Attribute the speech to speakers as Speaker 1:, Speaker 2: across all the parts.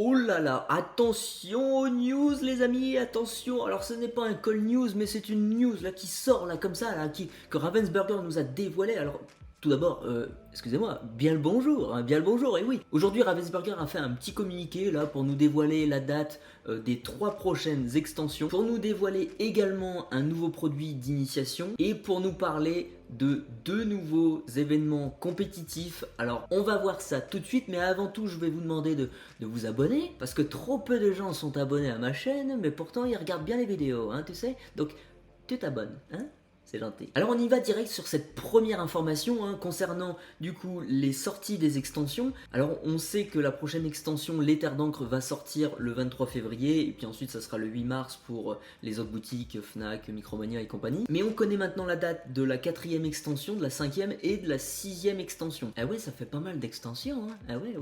Speaker 1: Oh là là, attention aux news les amis, attention. Alors ce n'est pas un call news, mais c'est une news là qui sort là comme ça là, que Ravensburger nous a dévoilé. Alors tout d'abord, excusez-moi, bien le bonjour, hein, bien le bonjour. Et oui, aujourd'hui Ravensburger a fait un petit communiqué là pour nous dévoiler la date des 3 prochaines extensions, pour nous dévoiler également un nouveau produit d'initiation et pour nous parler de 2 nouveaux événements compétitifs. Alors on va voir ça tout de suite, mais avant tout je vais vous demander de vous abonner, parce que trop peu de gens sont abonnés à ma chaîne, mais pourtant ils regardent bien les vidéos, hein, tu sais. Donc tu t'abonnes, hein, c'est gentil. Alors on y va direct sur cette première information hein, concernant du coup les sorties des extensions. Alors on sait que la prochaine extension, les Terres d'encre, va sortir le 23 février et puis ensuite ça sera le 8 mars pour les autres boutiques, Fnac, Micromania et compagnie. Mais on connaît maintenant la date de la 4e extension, de la 5e et de la 6e extension. Ah ouais, ça fait pas mal d'extensions, hein. Ah ouais.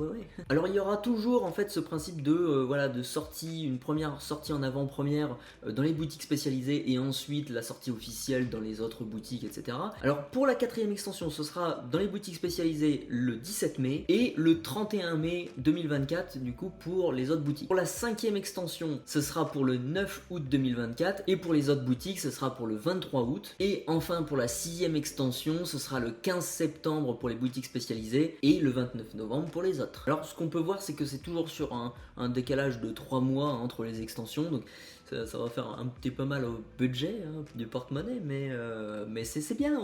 Speaker 1: Alors il y aura toujours en fait ce principe de voilà, de sortie, une première sortie en avant-première dans les boutiques spécialisées et ensuite la sortie officielle dans les autres boutiques, etc. Alors pour la 4e extension, ce sera dans les boutiques spécialisées le 17 mai et le 31 mai 2024 du coup pour les autres boutiques. Pour la 5e extension, ce sera pour le 9 août 2024 et pour les autres boutiques, ce sera pour le 23 août. Et enfin pour la 6e extension, ce sera le 15 septembre pour les boutiques spécialisées et le 29 novembre pour les autres. Alors ce qu'on peut voir, c'est que c'est toujours sur un décalage de 3 mois entre les extensions, donc ça va faire un petit peu mal au budget hein, du porte-monnaie, mais c'est bien,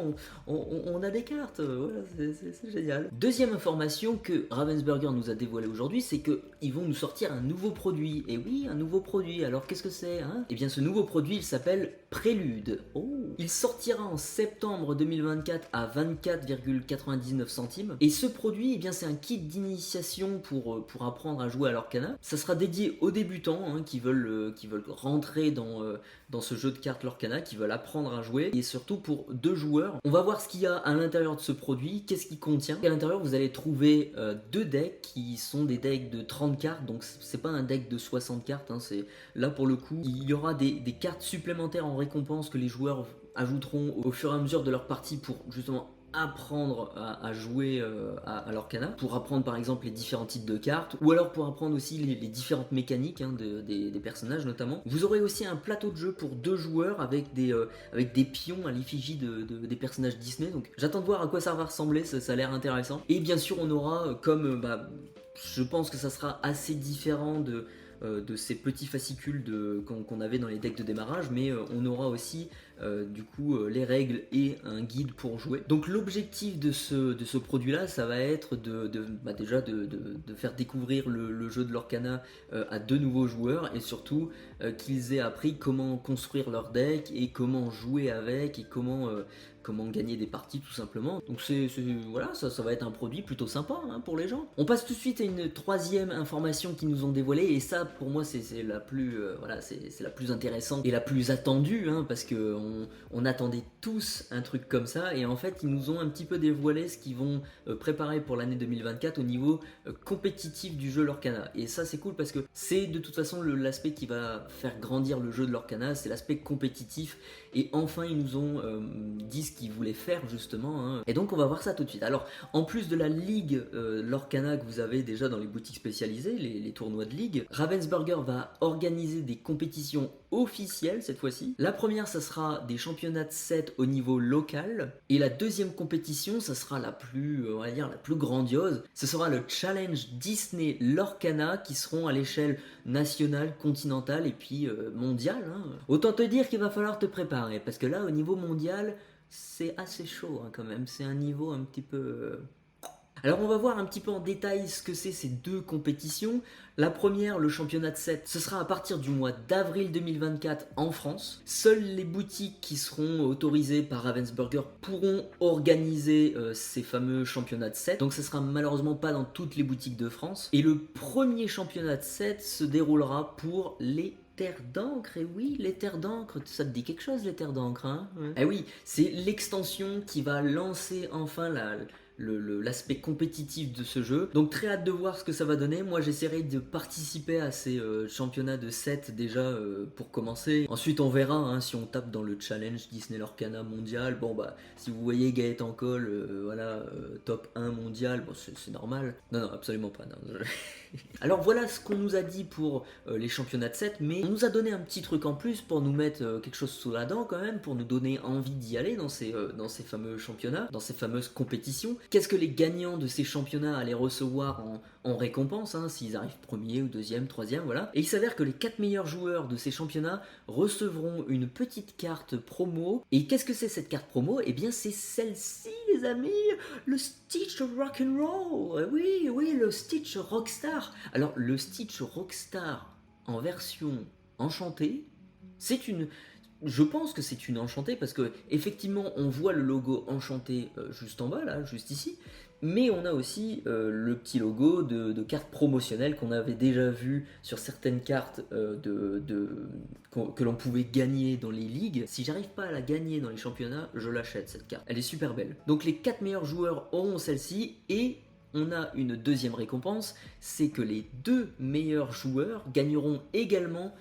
Speaker 1: on a des cartes, voilà, c'est génial. Deuxième information que Ravensburger nous a dévoilé aujourd'hui, c'est qu'ils vont nous sortir un nouveau produit. Et oui, un nouveau produit, alors qu'est-ce que c'est hein? Eh bien ce nouveau produit, il s'appelle Prélude. Oh. Il sortira en septembre 2024 à 24,99 centimes. Et ce produit, eh bien c'est un kit d'initiation pour apprendre à jouer à l'Orcana. Ça sera dédié aux débutants hein, qui veulent rentrer dans ce jeu de cartes l'Orcana, qui veulent apprendre à jouer, et surtout pour 2 joueurs. On va voir ce qu'il y a à l'intérieur de ce produit, qu'est-ce qu'il contient. À l'intérieur, vous allez trouver 2 decks qui sont des decks de 30 cartes, donc c'est pas un deck de 60 cartes, hein, c'est là pour le coup. Il y aura des cartes supplémentaires en récompense que les joueurs ajouteront au fur et à mesure de leur partie pour justement apprendre à jouer à l'Orcana, pour apprendre par exemple les différents types de cartes, ou alors pour apprendre aussi les différentes mécaniques hein, des personnages notamment. Vous aurez aussi un plateau de jeu pour 2 joueurs avec des pions à l'effigie des personnages Disney, donc j'attends de voir à quoi ça va ressembler, ça a l'air intéressant. Et bien sûr on aura comme je pense que ça sera assez différent de ces petits fascicules qu'on avait dans les decks de démarrage, mais on aura aussi du coup les règles et un guide pour jouer. Donc l'objectif de ce produit là, ça va être déjà de faire découvrir le jeu de l'Orcana à 2 nouveaux joueurs, et surtout qu'ils aient appris comment construire leur deck et comment jouer avec et comment gagner des parties tout simplement. Donc voilà, ça va être un produit plutôt sympa hein, pour les gens. On passe tout de suite à une 3e information qu'ils nous ont dévoilée, et ça pour moi c'est la plus voilà, c'est la plus intéressante et la plus attendue hein, parce que on attendait tous un truc comme ça, et en fait ils nous ont un petit peu dévoilé ce qu'ils vont préparer pour l'année 2024 au niveau compétitif du jeu l'Orcana. Et ça c'est cool parce que c'est de toute façon l'aspect qui va faire grandir le jeu de l'Orcana, c'est l'aspect compétitif. Et enfin ils nous ont dit ce qu'ils voulaient faire justement hein. Et donc on va voir ça tout de suite. Alors en plus de la ligue l'Orcana que vous avez déjà dans les boutiques spécialisées, les tournois de ligue, Ravensburger va organiser des compétitions officielles cette fois-ci. La première, ça sera des championnats de 7 au niveau local, et la deuxième compétition, ça sera la plus, on va dire, la plus grandiose. Ce sera le Challenge Disney l'Orcana, qui seront à l'échelle nationale, continentale et puis mondiale hein. Autant te dire qu'il va falloir te préparer, parce que là au niveau mondial c'est assez chaud hein, quand même, c'est un niveau un petit peu Alors on va voir un petit peu en détail ce que c'est ces 2 compétitions. La première, le championnat de 7, ce sera à partir du mois d'avril 2024 en France. Seules les boutiques qui seront autorisées par Ravensburger pourront organiser ces fameux championnats de 7. Donc ce sera malheureusement pas dans toutes les boutiques de France. Et le premier championnat de 7 se déroulera pour les Terres d'encre. Et oui, les Terres d'encre, ça te dit quelque chose les Terres d'encre hein ouais. Eh oui, c'est l'extension qui va lancer enfin l'aspect compétitif de ce jeu. Donc très hâte de voir ce que ça va donner. Moi j'essaierai de participer à ces championnats de 7 déjà pour commencer. Ensuite on verra hein, si on tape dans le challenge Disney Lorcana mondial. Bon bah si vous voyez Gaëtan Cole top 1 mondial, bon c'est normal. Non absolument pas. Non. Alors voilà ce qu'on nous a dit pour les championnats de 7, mais on nous a donné un petit truc en plus pour nous mettre quelque chose sous la dent quand même, pour nous donner envie d'y aller dans ces fameux championnats, dans ces fameuses compétitions. Qu'est-ce que les gagnants de ces championnats allaient recevoir en récompense, hein, s'ils arrivent premier ou deuxième, troisième, voilà. Et il s'avère que les 4 meilleurs joueurs de ces championnats recevront une petite carte promo. Et qu'est-ce que c'est cette carte promo? Eh bien c'est celle-ci les amis, le Stitch Rock'n'Roll. Oui, le Stitch Rockstar. Alors le Stitch Rockstar en version enchantée, je pense que c'est une enchantée parce que effectivement on voit le logo enchanté juste en bas là, juste ici, mais on a aussi le petit logo de carte promotionnelle qu'on avait déjà vu sur certaines cartes que l'on pouvait gagner dans les ligues. Si j'arrive pas à la gagner dans les championnats, je l'achète cette carte. Elle est super belle. Donc les 4 meilleurs joueurs auront celle-ci et on a une deuxième récompense, c'est que les 2 meilleurs joueurs gagneront également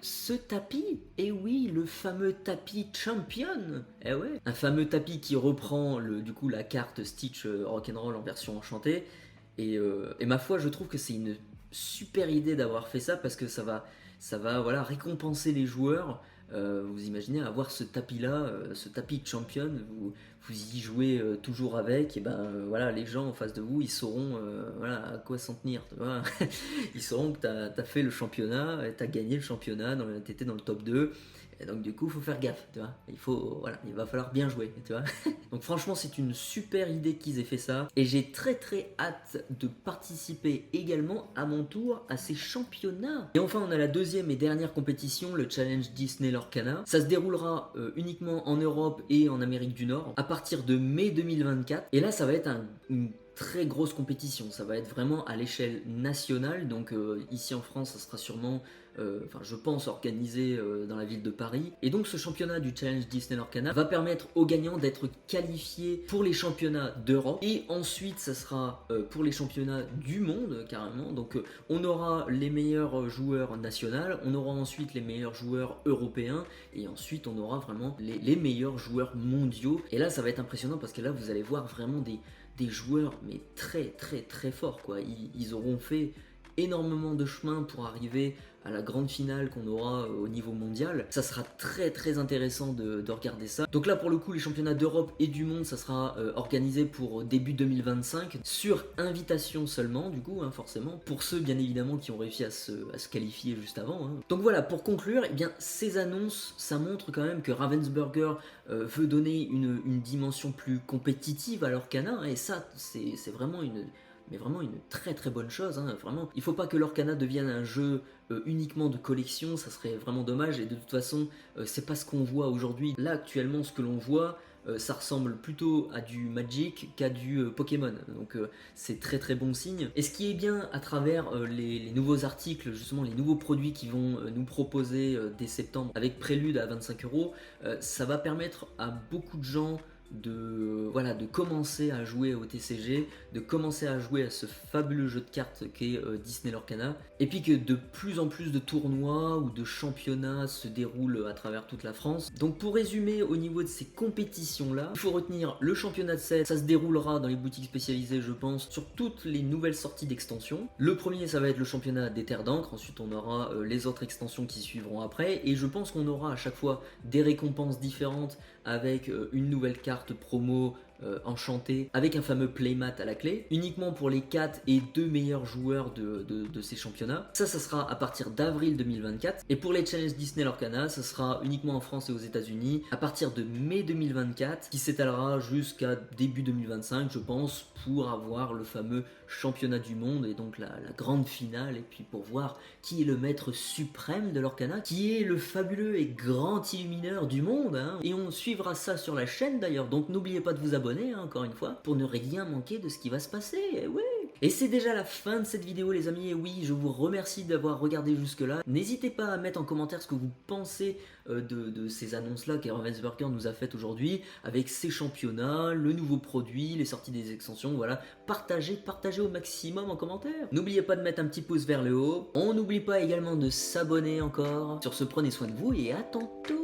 Speaker 1: ce tapis. Et oui, le fameux tapis champion. Eh ouais, un fameux tapis qui reprend la carte Stitch Rock'n'Roll en version enchantée. Et ma foi, je trouve que c'est une super idée d'avoir fait ça parce que ça va voilà, récompenser les joueurs. Vous imaginez avoir ce tapis-là, ce tapis de champion, vous y jouez toujours avec, et voilà, les gens en face de vous, ils sauront voilà, à quoi s'en tenir, tu vois. Ils sauront que t'as fait le championnat, t'as gagné le championnat, t'étais dans le top 2. Et donc du coup, il faut faire gaffe, tu vois. Il va falloir bien jouer, tu vois. Donc franchement, c'est une super idée qu'ils aient fait ça. Et j'ai très très hâte de participer également à mon tour à ces championnats. Et enfin, on a la deuxième et dernière compétition, le Challenge Disney Lorcana. Ça se déroulera uniquement en Europe et en Amérique du Nord à partir de mai 2024. Et là, ça va être une très grosse compétition. Ça va être vraiment à l'échelle nationale. Donc ici en France, ça sera sûrement... je pense organisé dans la ville de Paris. Et donc ce championnat du Challenge Disney Lorcana va permettre aux gagnants d'être qualifiés pour les championnats d'Europe. Et ensuite, ça sera pour les championnats du monde, carrément. Donc on aura les meilleurs joueurs nationaux, on aura ensuite les meilleurs joueurs européens, et ensuite on aura vraiment les meilleurs joueurs mondiaux. Et là, ça va être impressionnant parce que là, vous allez voir vraiment des joueurs, mais très très très forts, quoi. Ils auront fait énormément de chemin pour arriver à la grande finale qu'on aura au niveau mondial. Ça sera très très intéressant de regarder ça. Donc là pour le coup, les championnats d'Europe et du monde, ça sera organisé pour début 2025 sur invitation seulement, du coup, hein, forcément, pour ceux bien évidemment qui ont réussi à se qualifier juste avant, hein. Donc voilà, pour conclure, eh bien, ces annonces, ça montre quand même que Ravensburger veut donner une dimension plus compétitive à Lorcana, hein, et ça c'est vraiment une très très bonne chose, hein, vraiment. Il faut pas que Lorcana devienne un jeu uniquement de collection, ça serait vraiment dommage, et de toute façon c'est pas ce qu'on voit aujourd'hui. Là actuellement, ce que l'on voit, ça ressemble plutôt à du Magic qu'à du Pokémon, donc c'est très très bon signe. Et ce qui est bien à travers les nouveaux articles, justement les nouveaux produits qui vont nous proposer dès septembre avec Prélude à 25€, ça va permettre à beaucoup de gens de commencer à jouer au TCG, de commencer à jouer à ce fabuleux jeu de cartes qu'est Disney Lorcana, et puis que de plus en plus de tournois ou de championnats se déroulent à travers toute la France. Donc pour résumer, au niveau de ces compétitions-là, il faut retenir le championnat de 7, ça se déroulera dans les boutiques spécialisées, je pense, sur toutes les nouvelles sorties d'extensions. Le premier, ça va être le championnat des terres d'encre, ensuite on aura les autres extensions qui suivront après, et je pense qu'on aura à chaque fois des récompenses différentes avec une nouvelle carte promo enchantée, avec un fameux playmat à la clé, uniquement pour les 4 et 2 meilleurs joueurs de ces championnats. Ça sera à partir d'avril 2024. Et pour les Challenge Disney Lorcana, ça sera uniquement en France et aux États-Unis à partir de mai 2024, qui s'étalera jusqu'à début 2025, je pense, pour avoir le fameux championnat du monde et donc la grande finale, et puis pour voir qui est le maître suprême de Lorcana, qui est le fabuleux et grand illumineur du monde, hein. Et on suivra ça sur la chaîne d'ailleurs, donc n'oubliez pas de vous abonner, hein, encore une fois, pour ne rien manquer de ce qui va se passer, ouais. Et c'est déjà la fin de cette vidéo les amis, et oui, je vous remercie d'avoir regardé jusque là. N'hésitez pas à mettre en commentaire ce que vous pensez de ces annonces là qu'Ravensburger nous a faites aujourd'hui, avec ses championnats, le nouveau produit, les sorties des extensions, voilà. Partagez au maximum en commentaire. N'oubliez pas de mettre un petit pouce vers le haut, on n'oublie pas également de s'abonner encore. Sur ce, prenez soin de vous et à tantôt.